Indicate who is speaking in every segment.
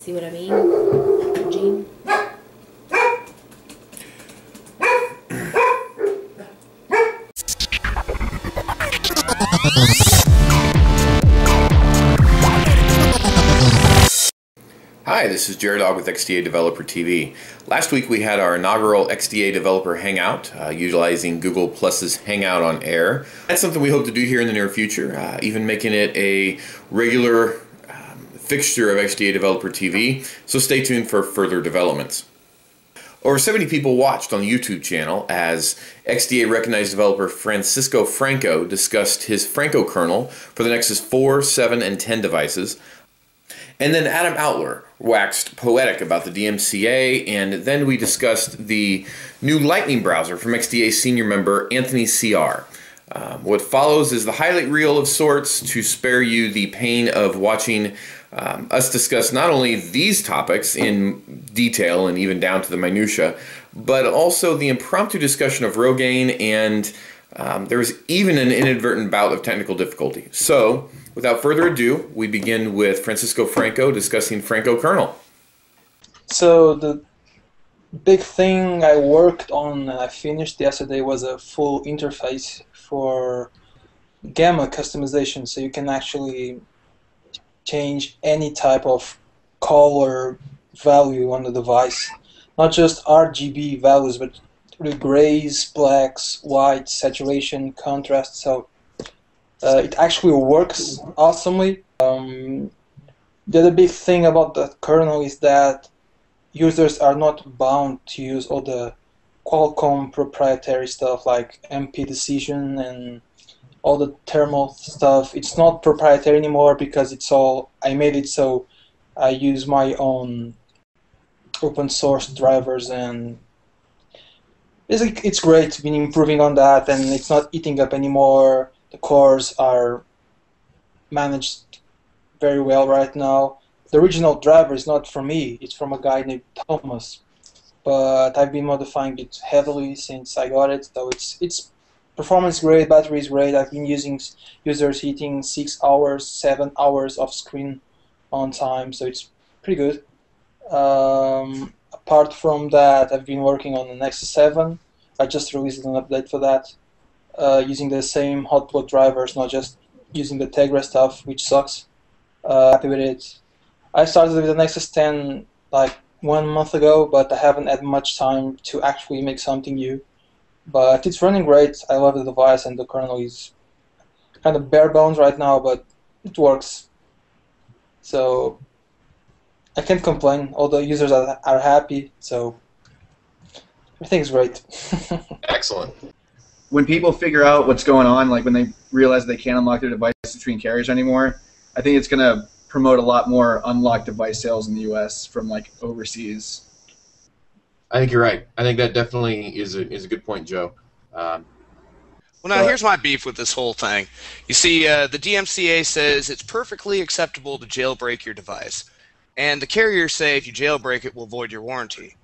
Speaker 1: See what I mean, Gene?
Speaker 2: Hi, this is Jerdog with XDA Developer TV. Last week we had our inaugural XDA Developer Hangout, utilizing Google Plus's Hangout on Air. That's something we hope to do here in the near future, even making it a regular fixture of XDA Developer TV, so stay tuned for further developments. Over 70 people watched on the YouTube channel as XDA Recognized Developer Franco discussed his Franco kernel for the Nexus 4, 7, and 10 devices. And then Adam Outler waxed poetic about the DMCA, and then we discussed the new Lightning browser from XDA senior member Anthony CR. What follows is the highlight reel of sorts to spare you the pain of watching us discuss not only these topics in detail and even down to the minutia, but also the impromptu discussion of Rogaine, and there was even an inadvertent bout of technical difficulty. So, without further ado, we begin with Franco discussing Franco kernel.
Speaker 3: So the big thing I worked on and I finished yesterday was a full interface for gamma customization, so you can actually change any type of color value on the device, not just RGB values, but the grays, blacks, whites, saturation, contrast. So it actually works awesomely. The other big thing about the kernel is that users are not bound to use all the Qualcomm proprietary stuff like MP decision and all the thermal stuff. It's not proprietary anymore because it's all, I made it so I use my own open source drivers, and it's great. Been improving on that, and it's not eating up anymore. The cores are managed very well right now. The original driver is not from me, it's from a guy named Thomas, but I've been modifying it heavily since I got it, so it's performance great, battery is great. I've been using users hitting 6 hours, 7 hours of screen on time, so it's pretty good. Apart from that, I've been working on the Nexus 7. I just released an update for that, using the same hotplot drivers, not just using the Tegra stuff, which sucks. Happy with it. I started with the Nexus 10 like 1 month ago, but I haven't had much time to actually make something new. But it's running great. I love the device, and the kernel is kind of bare bones right now, but it works. So I can't complain. All the users are happy, so everything's great.
Speaker 4: Excellent. When people figure out what's going on, like when they realize they can't unlock their device between carriers anymore, I think it's going to promote a lot more unlocked device sales in the U.S. from like overseas.
Speaker 5: I think you're right. I think that definitely is a good point, Joe.
Speaker 6: Well, now here's my beef with this whole thing. You see, the DMCA says it's perfectly acceptable to jailbreak your device, and the carriers say if you jailbreak it, we'll void your warranty.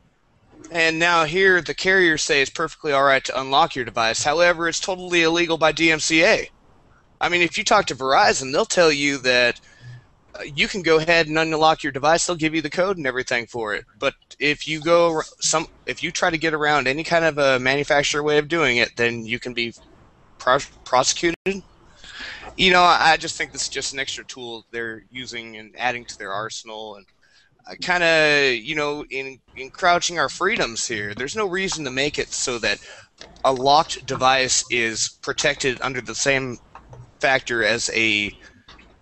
Speaker 6: And now here, the carriers say it's perfectly all right to unlock your device. However, it's totally illegal by DMCA. I mean, if you talk to Verizon, they'll tell you that you can go ahead and unlock your device. They'll give you the code and everything for it. But if you try to get around any kind of a manufacturer way of doing it, then you can be prosecuted. You know, I just think this is just an extra tool they're using and adding to their arsenal, and kind of, you know, encroaching our freedoms here. There's no reason to make it so that a locked device is protected under the same factor as a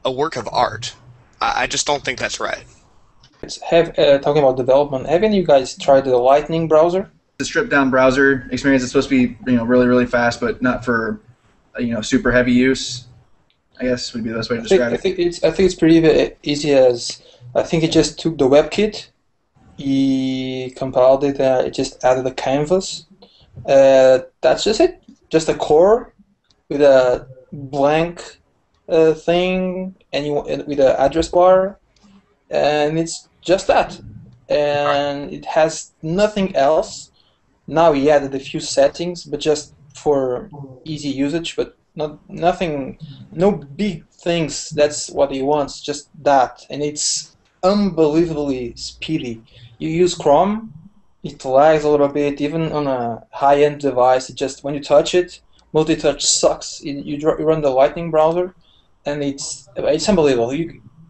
Speaker 6: work of art. I just don't think that's right.
Speaker 3: Talking about development, have any of you guys tried the Lightning browser?
Speaker 4: The stripped-down browser experience is supposed to be, you know, really, really fast, but not for, you know, super heavy use, I guess would be the best way to describe it.
Speaker 3: I think it's pretty easy. As I think it just took the WebKit, he compiled it, it just added a canvas. That's just it. Just a core with a blank thing, and with an address bar, and it's just that. And it has nothing else. Now he added a few settings, but just for easy usage, but nothing, no big things. That's what he wants, just that, and it's unbelievably speedy. You use Chrome, it lags a little bit. Even on a high-end device, it just when you touch it, multi-touch sucks. You run the Lightning browser, and it's unbelievable.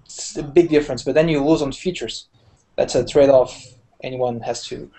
Speaker 3: It's a big difference, but then you lose on features. That's a trade-off anyone has to